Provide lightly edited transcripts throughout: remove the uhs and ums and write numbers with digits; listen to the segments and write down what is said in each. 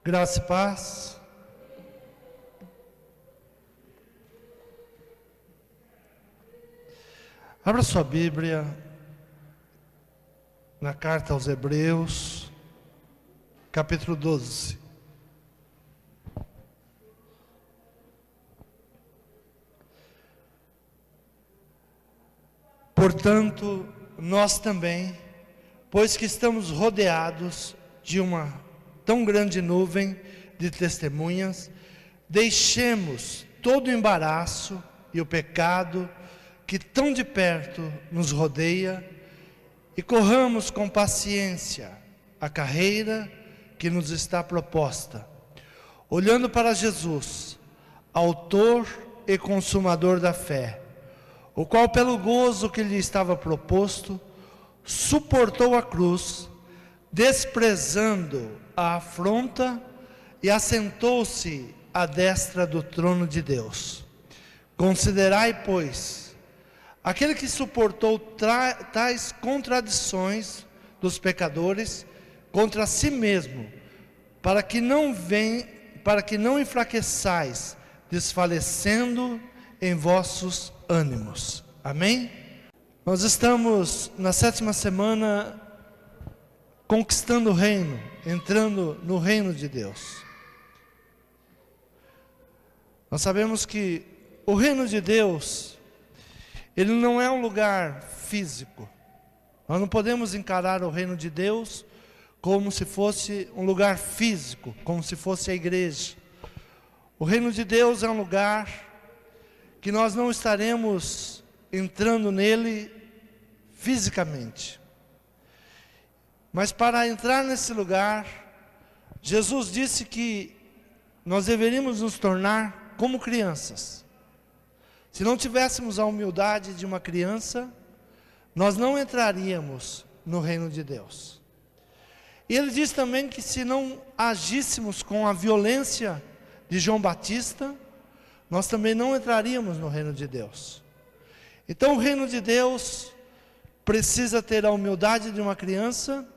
Graça e paz. Abra sua Bíblia na carta aos Hebreus, capítulo 12. Portanto, nós também, pois que estamos rodeados de uma tão grande nuvem de testemunhas, deixemos todo o embaraço e o pecado que tão de perto nos rodeia e corramos com paciência a carreira que nos está proposta, olhando para Jesus, autor e consumador da fé, o qual pelo gozo que lhe estava proposto, suportou a cruz, desprezando a afronta, e assentou-se à destra do trono de Deus. Considerai, pois, aquele que suportou tais contradições dos pecadores contra si mesmo, para que não enfraqueçais, desfalecendo em vossos ânimos. Amém? Nós estamos na 7ª semana conquistando o reino, entrando no reino de Deus. Nós sabemos que o reino de Deus, ele não é um lugar físico. Nós não podemos encarar o reino de Deus como se fosse um lugar físico, como se fosse a igreja. O reino de Deus é um lugar que nós não estaremos entrando nele fisicamente. Mas para entrar nesse lugar, Jesus disse que nós deveríamos nos tornar como crianças. Se não tivéssemos a humildade de uma criança, nós não entraríamos no reino de Deus. E ele diz também que se não agíssemos com a violência de João Batista, nós também não entraríamos no reino de Deus. Então o reino de Deus precisa ter a humildade de uma criança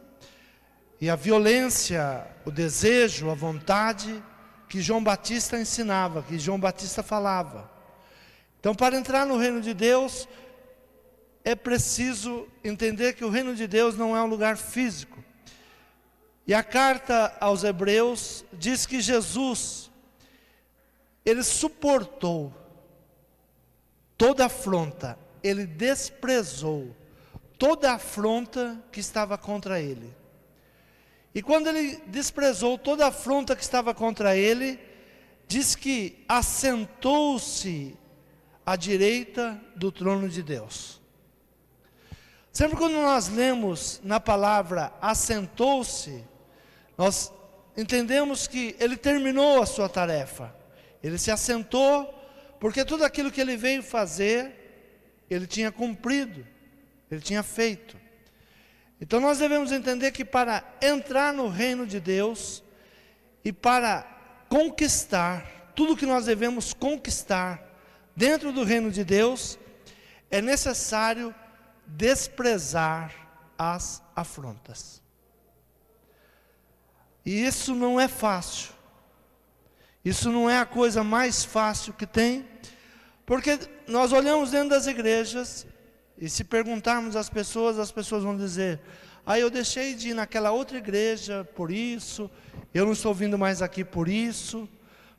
e a violência, o desejo, a vontade que João Batista ensinava, que João Batista falava. Então, para entrar no reino de Deus, é preciso entender que o reino de Deus não é um lugar físico. E a carta aos Hebreus diz que Jesus, ele suportou toda afronta, ele desprezou toda afronta que estava contra ele. E quando ele desprezou toda afronta que estava contra ele, diz que assentou-se à direita do trono de Deus. Sempre quando nós lemos na palavra assentou-se, nós entendemos que ele terminou a sua tarefa. Ele se assentou, porque tudo aquilo que ele veio fazer, ele tinha cumprido, ele tinha feito. Então nós devemos entender que para entrar no reino de Deus e para conquistar tudo que nós devemos conquistar dentro do reino de Deus, é necessário desprezar as afrontas. E isso não é fácil. Isso não é a coisa mais fácil que tem, porque nós olhamos dentro das igrejas e se perguntarmos às pessoas vão dizer: eu deixei de ir naquela outra igreja por isso, eu não estou vindo mais aqui por isso,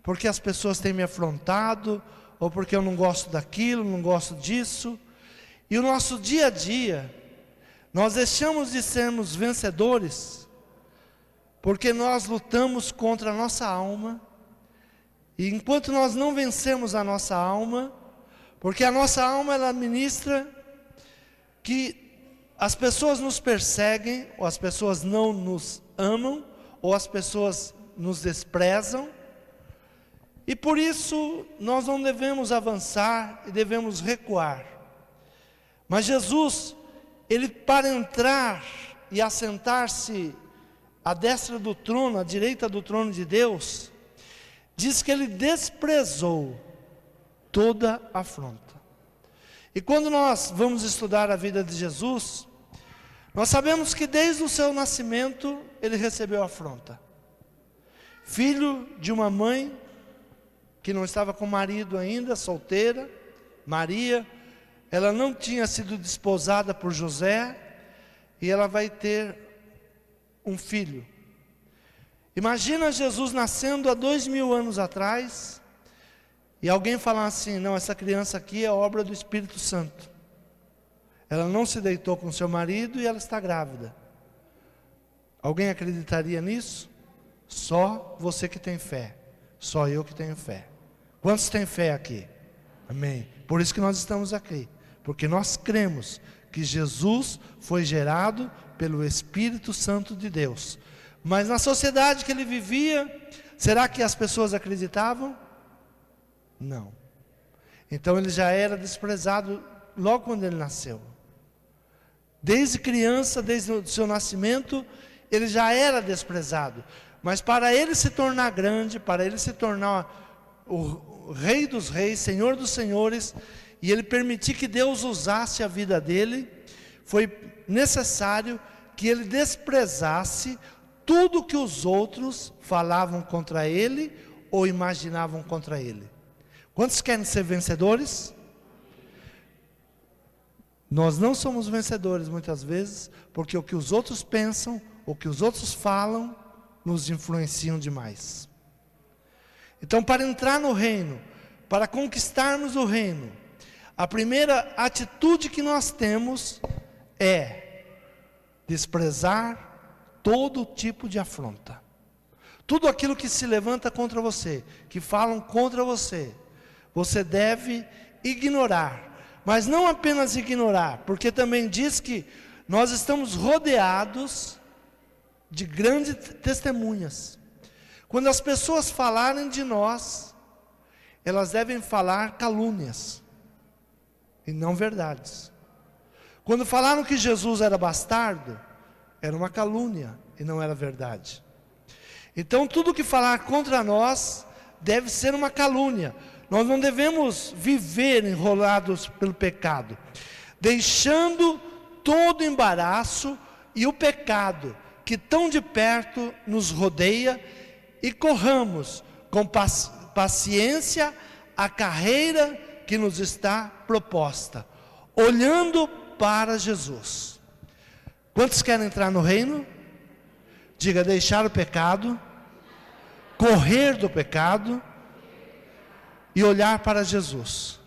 porque as pessoas têm me afrontado, ou porque eu não gosto daquilo, não gosto disso. E o nosso dia a dia, nós deixamos de sermos vencedores, porque nós lutamos contra a nossa alma, e enquanto nós não vencemos a nossa alma, porque a nossa alma ela ministra que as pessoas nos perseguem, ou as pessoas não nos amam, ou as pessoas nos desprezam, e por isso nós não devemos avançar e devemos recuar. Mas Jesus, ele para entrar e assentar-se à destra do trono, à direita do trono de Deus, diz que ele desprezou toda afronta. E quando nós vamos estudar a vida de Jesus, nós sabemos que desde o seu nascimento ele recebeu afronta. filho de uma mãe que não estava com marido ainda, solteira, Maria. Ela não tinha sido desposada por José, e ela vai ter um filho. Imagina Jesus nascendo há 2000 anos atrás, e alguém falar assim: não, essa criança aqui é obra do Espírito Santo. Ela não se deitou com seu marido e ela está grávida. Alguém acreditaria nisso? Só você que tem fé. Só eu que tenho fé. Quantos têm fé aqui? Amém. Por isso que nós estamos aqui. Porque nós cremos que Jesus foi gerado pelo Espírito Santo de Deus. Mas na sociedade que ele vivia, será que as pessoas acreditavam? Não. Então ele já era desprezado logo quando ele nasceu. Desde criança, desde o seu nascimento, ele já era desprezado. Mas para ele se tornar grande, para ele se tornar o Rei dos Reis, Senhor dos Senhores, e ele permitir que Deus usasse a vida dele, foi necessário que ele desprezasse tudo que os outros falavam contra ele ou imaginavam contra ele. Quantos querem ser vencedores? Nós não somos vencedores muitas vezes, porque o que os outros pensam, o que os outros falam, nos influenciam demais. Então, para entrar no reino, para conquistarmos o reino, a primeira atitude que nós temos é desprezar todo tipo de afronta. Tudo aquilo que se levanta contra você, que falam contra você, você deve ignorar. Mas não apenas ignorar, porque também diz que nós estamos rodeados de grandes testemunhas. Quando as pessoas falarem de nós, elas devem falar calúnias e não verdades. Quando falaram que Jesus era bastardo, era uma calúnia e não era verdade. Então tudo que falar contra nós deve ser uma calúnia. Nós não devemos viver enrolados pelo pecado, deixando todo o embaraço e o pecado que tão de perto nos rodeia, e corramos com paciência a carreira que nos está proposta, olhando para Jesus. Quantos querem entrar no reino? Diga: deixar o pecado, correr do pecado e olhar para Jesus.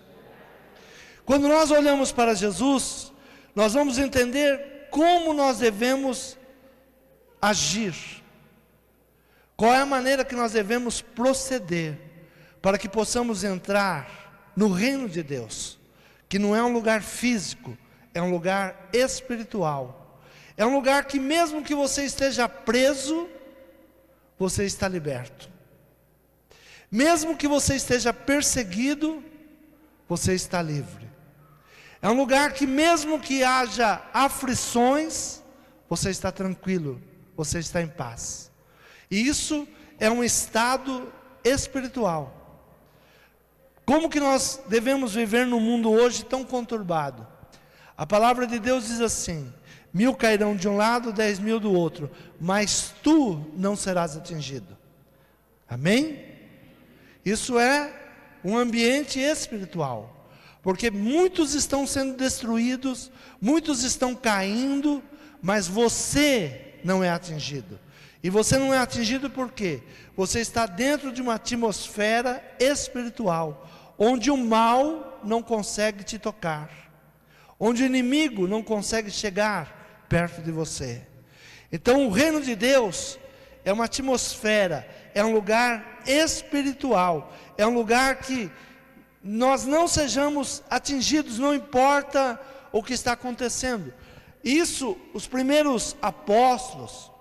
Quando nós olhamos para Jesus, nós vamos entender como nós devemos agir. Qual é a maneira que nós devemos proceder para que possamos entrar no reino de Deus, que não é um lugar físico, é um lugar espiritual. É um lugar que mesmo que você esteja preso, você está liberto. Mesmo que você esteja perseguido, você está livre. É um lugar que mesmo que haja aflições, você está tranquilo, você está em paz. E isso é um estado espiritual. Como que nós devemos viver no mundo hoje tão conturbado? A palavra de Deus diz assim: 1000 cairão de um lado, 10.000 do outro, mas tu não serás atingido. Amém? Isso é um ambiente espiritual, porque muitos estão sendo destruídos, muitos estão caindo, mas você não é atingido. E você não é atingido por quê? Você está dentro de uma atmosfera espiritual, onde o mal não consegue te tocar, onde o inimigo não consegue chegar perto de você. Então o reino de Deus é uma atmosfera, é um lugar espiritual, é um lugar que nós não sejamos atingidos, não importa o que está acontecendo. Isso, os primeiros apóstolos,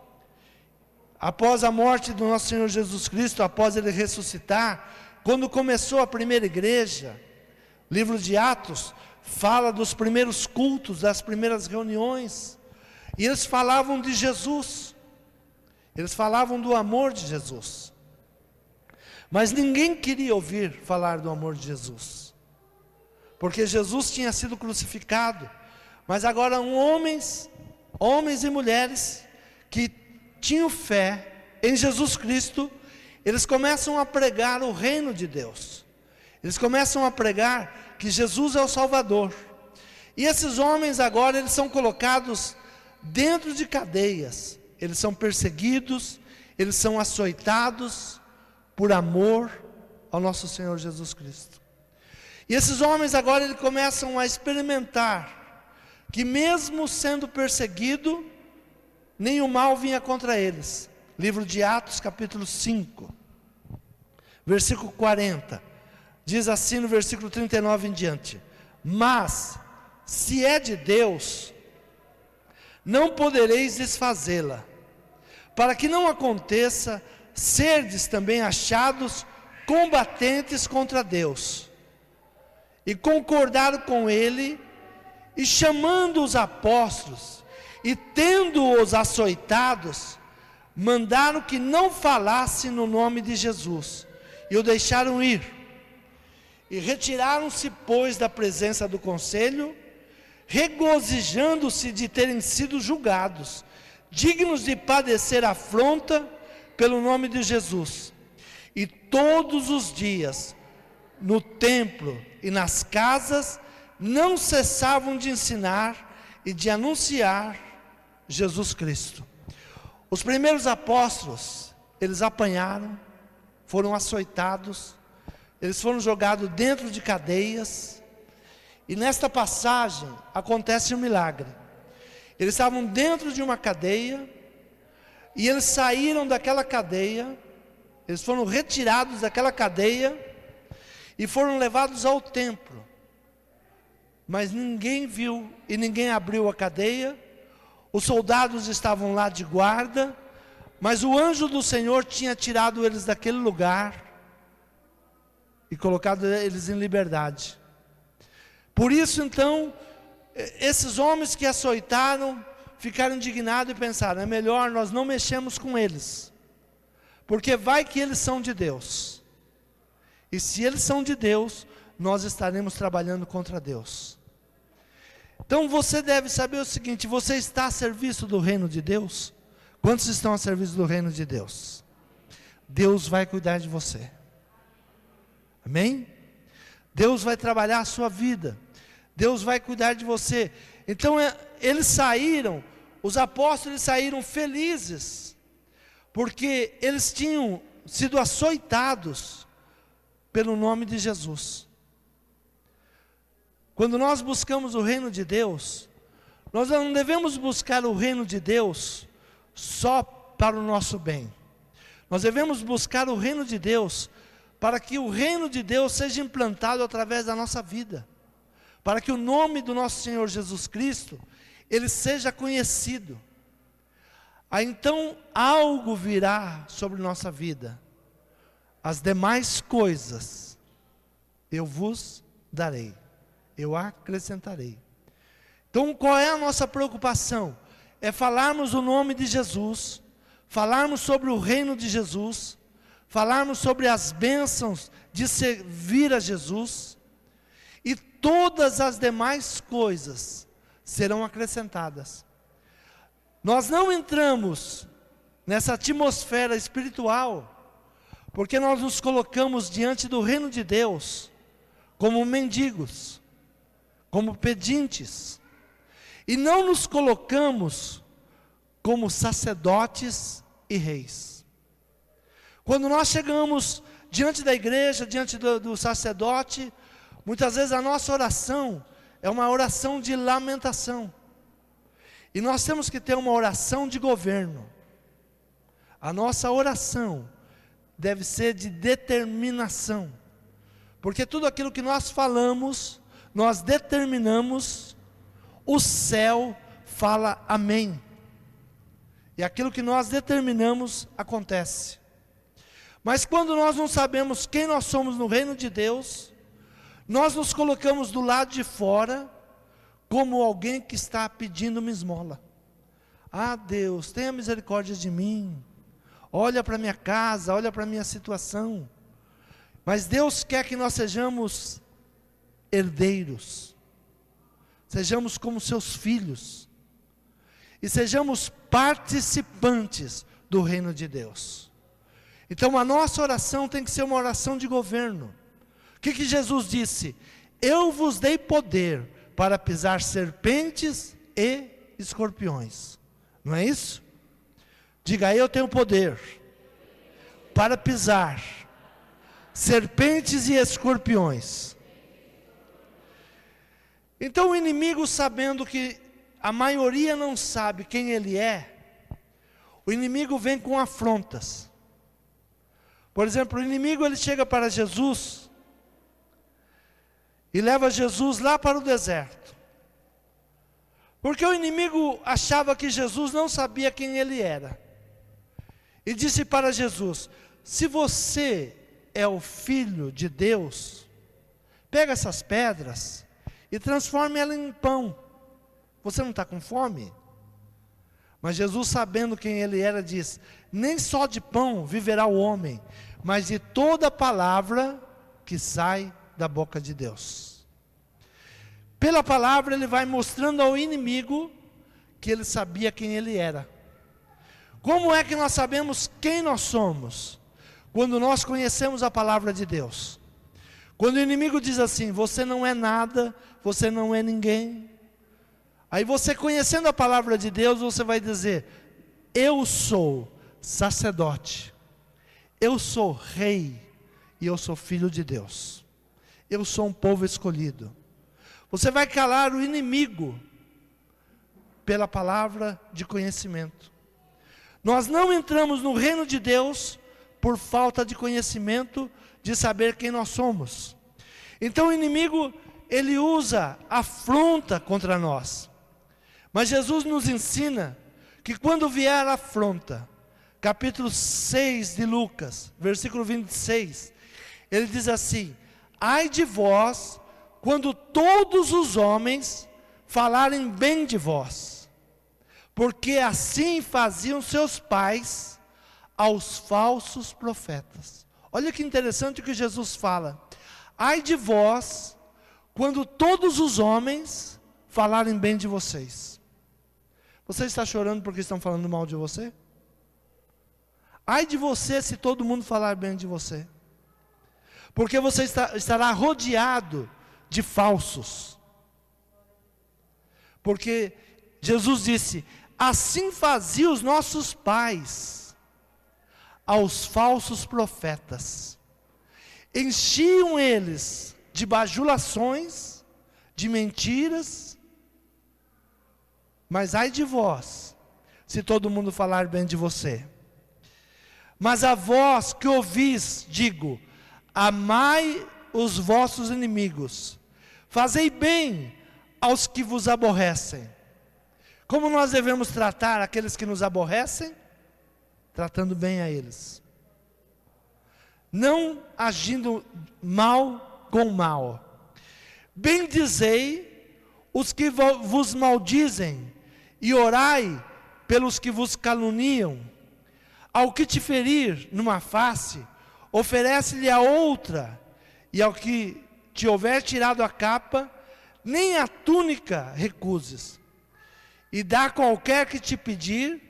após a morte do nosso Senhor Jesus Cristo, após ele ressuscitar, quando começou a primeira igreja, o livro de Atos fala dos primeiros cultos, das primeiras reuniões, e eles falavam de Jesus, eles falavam do amor de Jesus, mas ninguém queria ouvir falar do amor de Jesus, porque Jesus tinha sido crucificado. Mas agora homens e mulheres que tinham fé em Jesus Cristo, eles começam a pregar o reino de Deus. Eles começam a pregar que Jesus é o Salvador. E esses homens agora, eles são colocados dentro de cadeias. Eles são perseguidos, eles são açoitados por amor ao nosso Senhor Jesus Cristo. E esses homens agora, eles começam a experimentar que mesmo sendo perseguido, nenhum mal vinha contra eles. Livro de Atos, capítulo 5, versículo 40. Diz assim no versículo 39 em diante: mas, se é de Deus, não podereis desfazê-la, para que não aconteça serdes também achados combatentes contra Deus. E concordaram com ele, e chamando os apóstolos, e tendo-os açoitados, mandaram que não falasse no nome de Jesus, e o deixaram ir. E retiraram-se, pois, da presença do conselho, regozijando-se de terem sido julgados, dignos de padecer afronta pelo nome de Jesus. E todos os dias, no templo e nas casas, não cessavam de ensinar e de anunciar Jesus Cristo. Os primeiros apóstolos, eles apanharam, foram açoitados, eles foram jogados dentro de cadeias, e nesta passagem acontece um milagre. Eles estavam dentro de uma cadeia, e eles saíram daquela cadeia, eles foram retirados daquela cadeia, e foram levados ao templo. Mas ninguém viu, e ninguém abriu a cadeia. Os soldados estavam lá de guarda, mas o anjo do Senhor tinha tirado eles daquele lugar, e colocado eles em liberdade. Por isso então, esses homens que açoitaram, ficaram indignados e pensaram: é melhor nós não mexermos com eles, porque vai que eles são de Deus, e se eles são de Deus, nós estaremos trabalhando contra Deus. Então você deve saber o seguinte: você está a serviço do reino de Deus? Quantos estão a serviço do reino de Deus? Deus vai cuidar de você. Amém? Deus vai trabalhar a sua vida, Deus vai cuidar de você. Então eles saíram, os apóstolos saíram felizes, porque eles tinham sido açoitados pelo nome de Jesus. Quando nós buscamos o reino de Deus, nós não devemos buscar o reino de Deus só para o nosso bem. Nós devemos buscar o reino de Deus para que o reino de Deus seja implantado através da nossa vida, para que o nome do nosso Senhor Jesus Cristo, ele seja conhecido. Aí então algo virá sobre nossa vida. As demais coisas eu vos darei, eu acrescentarei. Então qual é a nossa preocupação? É falarmos o nome de Jesus, falarmos sobre o reino de Jesus, falarmos sobre as bênçãos de servir a Jesus, e todas as demais coisas serão acrescentadas. Nós não entramos nessa atmosfera espiritual, porque nós nos colocamos diante do reino de Deus, como mendigos, como pedintes, e não nos colocamos como sacerdotes e reis. Quando nós chegamos diante da igreja, diante do sacerdote, muitas vezes a nossa oração é uma oração de lamentação. E nós temos que ter uma oração de governo. A nossa oração deve ser de determinação. Porque tudo aquilo que nós falamos, nós determinamos, o céu fala amém. E aquilo que nós determinamos, acontece. Mas quando nós não sabemos quem nós somos no reino de Deus, nós nos colocamos do lado de fora, como alguém que está pedindo uma esmola. Ah, Deus, tenha misericórdia de mim, olha para minha casa, olha para minha situação. Mas Deus quer que nós sejamos herdeiros, sejamos como seus filhos, e sejamos participantes do reino de Deus. Então a nossa oração tem que ser uma oração de governo. O que Jesus disse? Eu vos dei poder para pisar serpentes e escorpiões. Não é isso? Diga, eu tenho poder para pisar serpentes e escorpiões. Então o inimigo, sabendo que a maioria não sabe quem ele é, o inimigo vem com afrontas. Por exemplo, o inimigo ele chega para Jesus e leva Jesus lá para o deserto. Porque o inimigo achava que Jesus não sabia quem ele era. E disse para Jesus: se você é o Filho de Deus, pega essas pedras e transforme elas em pão. Você não está com fome? Mas Jesus, sabendo quem ele era, diz: nem só de pão viverá o homem, mas de toda palavra que sai da boca de Deus. Pela palavra ele vai mostrando ao inimigo que ele sabia quem ele era. Como é que nós sabemos quem nós somos? Quando nós conhecemos a palavra de Deus. Quando o inimigo diz assim: você não é nada, você não é ninguém. Aí você, conhecendo a palavra de Deus, você vai dizer: eu sou sacerdote, eu sou rei, e eu sou filho de Deus. Eu sou um povo escolhido. Você vai calar o inimigo pela palavra de conhecimento. Nós não entramos no reino de Deus por falta de conhecimento, de saber quem nós somos. Então o inimigo, ele usa afronta contra nós. Mas Jesus nos ensina que quando vier a afronta, capítulo 6 de Lucas, versículo 26, ele diz assim: ai de vós, quando todos os homens falarem bem de vós, porque assim faziam seus pais aos falsos profetas. Olha que interessante o que Jesus fala: ai de vós, quando todos os homens falarem bem de vocês. Você está chorando porque estão falando mal de você? Ai de você se todo mundo falar bem de você, porque você estará rodeado de falsos. Porque Jesus disse: assim faziam os nossos pais aos falsos profetas. Enchiam eles de bajulações, de mentiras. Mas ai de vós, se todo mundo falar bem de você. Mas a vós que ouvis, digo: amai os vossos inimigos, fazei bem aos que vos aborrecem. Como nós devemos tratar aqueles que nos aborrecem? Tratando bem a eles, não agindo mal com mal. Bendizei os que vos maldizem, e orai pelos que vos caluniam. Ao que te ferir numa face, oferece-lhe a outra, e ao que te houver tirado a capa, nem a túnica recuses. E dá qualquer que te pedir,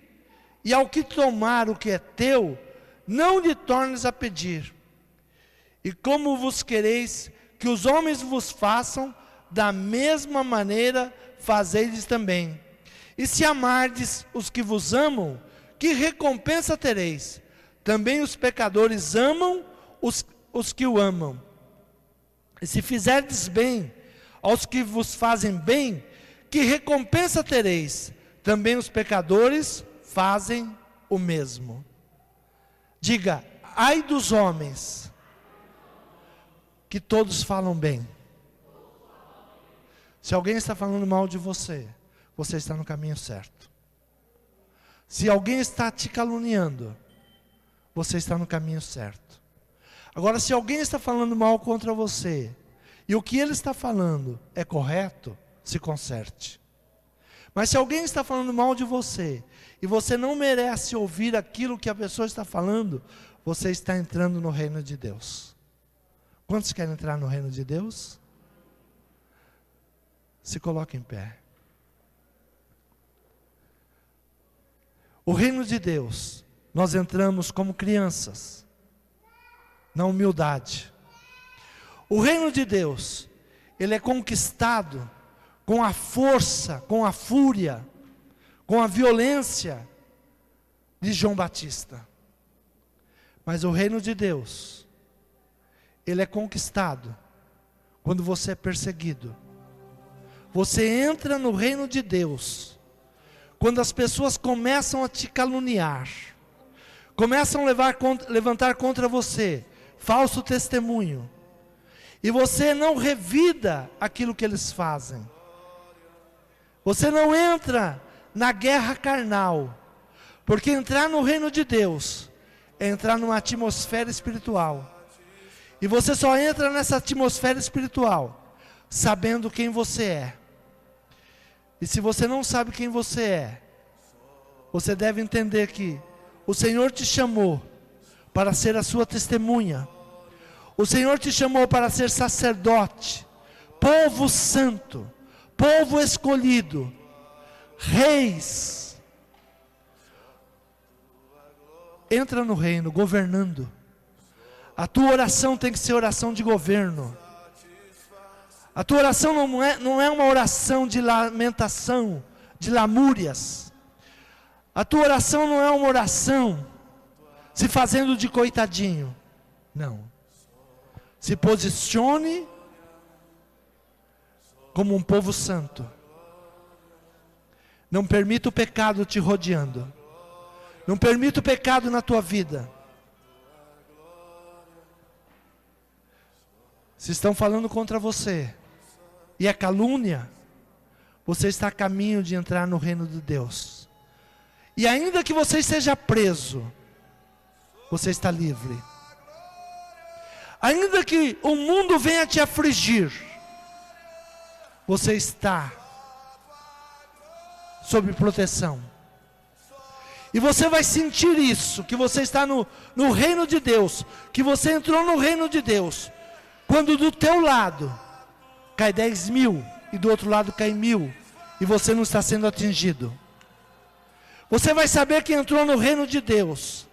e ao que tomar o que é teu, não lhe tornes a pedir. E como vos quereis que os homens vos façam, da mesma maneira fazei-lhes também. E se amardes os que vos amam, que recompensa tereis? Também os pecadores amam os que o amam. E se fizerdes bem aos que vos fazem bem, que recompensa tereis? Também os pecadores fazem o mesmo. Diga: ai dos homens que todos falam bem. Se alguém está falando mal de você, você está no caminho certo. Se alguém está te caluniando, você está no caminho certo. Agora, se alguém está falando mal contra você, e o que ele está falando é correto, se conserte. Mas se alguém está falando mal de você, e você não merece ouvir aquilo que a pessoa está falando, você está entrando no reino de Deus. Quantos querem entrar no reino de Deus? Se coloque em pé. O reino de Deus, nós entramos como crianças. na humildade. O reino de Deus, ele é conquistado com a força, com a fúria, com a violência de João Batista. Mas o reino de Deus, ele é conquistado quando você é perseguido. Você entra no reino de Deus quando as pessoas começam a te caluniar, começam a levantar contra você falso testemunho, e você não revida aquilo que eles fazem. Você não entra na guerra carnal, porque entrar no reino de Deus é entrar numa atmosfera espiritual. E você só entra nessa atmosfera espiritual sabendo quem você é. E se você não sabe quem você é, você deve entender que o Senhor te chamou para ser a sua testemunha. O Senhor te chamou para ser sacerdote, povo santo, povo escolhido, reis. Entra no reino, governando. A tua oração tem que ser oração de governo. A tua oração não é uma oração de lamentação, de lamúrias. A tua oração não é uma oração se fazendo de coitadinho. Não. Se posicione como um povo santo. Não permita o pecado te rodeando. Não permita o pecado na tua vida. Se estão falando contra você e é calúnia, você está a caminho de entrar no reino de Deus. E ainda que você esteja preso, você está livre. Ainda que o mundo venha te afligir, você está sob proteção. E você vai sentir isso, que você está no reino de Deus, que você entrou no reino de Deus, quando do teu lado cai 10.000 e do outro lado cai 1.000, e você não está sendo atingido. Você vai saber que entrou no reino de Deus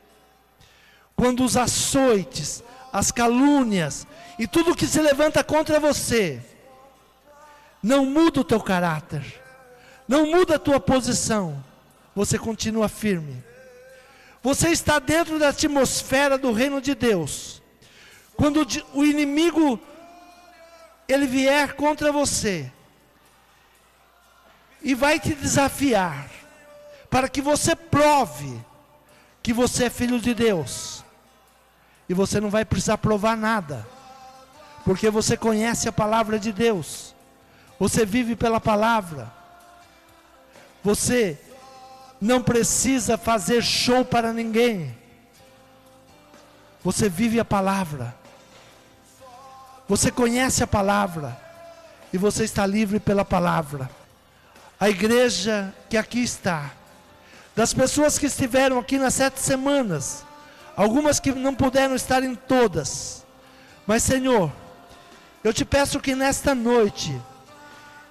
quando os açoites, as calúnias e tudo que se levanta contra você não muda o teu caráter, não muda a tua posição, você continua firme. Você está dentro da atmosfera do reino de Deus. Quando o inimigo ele vier contra você e vai te desafiar para que você prove que você é filho de Deus, e você não vai precisar provar nada, porque você conhece a palavra de Deus, você vive pela palavra, você não precisa fazer show para ninguém, você vive a palavra, você conhece a palavra, e você está livre pela palavra. A igreja que aqui está, das pessoas que estiveram aqui nas 7 semanas, algumas que não puderam estar em todas, mas Senhor, eu te peço que nesta noite,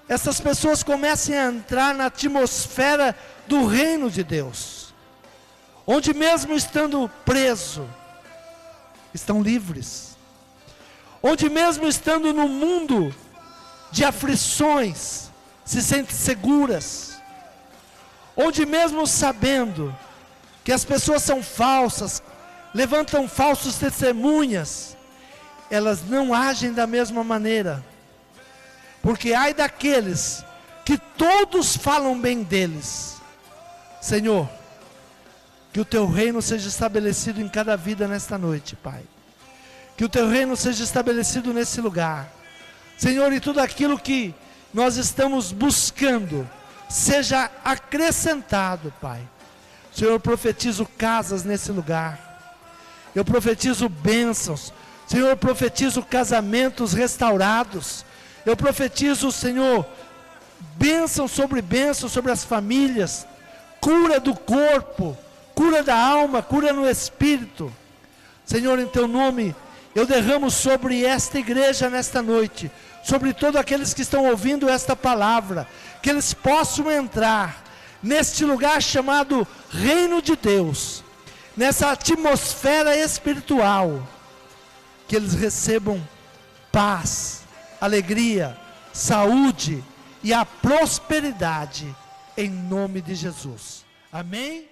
essas pessoas comecem a entrar na atmosfera do reino de Deus, onde mesmo estando preso, estão livres, onde mesmo estando no mundo de aflições, se sentem seguras, onde mesmo sabendo que as pessoas são falsas, levantam falsos testemunhas, elas não agem da mesma maneira, porque ai daqueles que todos falam bem deles. Senhor, que o teu reino seja estabelecido em cada vida nesta noite, Pai, que o teu reino seja estabelecido nesse lugar, Senhor, e tudo aquilo que nós estamos buscando seja acrescentado, Pai. Senhor, eu profetizo casas nesse lugar, eu profetizo bênçãos, Senhor, eu profetizo casamentos restaurados, eu profetizo, Senhor, bênção sobre as famílias, cura do corpo, cura da alma, cura no espírito. Senhor, em teu nome, eu derramo sobre esta igreja nesta noite, sobre todos aqueles que estão ouvindo esta palavra, que eles possam entrar neste lugar chamado Reino de Deus, nessa atmosfera espiritual, que eles recebam paz, alegria, saúde e a prosperidade em nome de Jesus. Amém?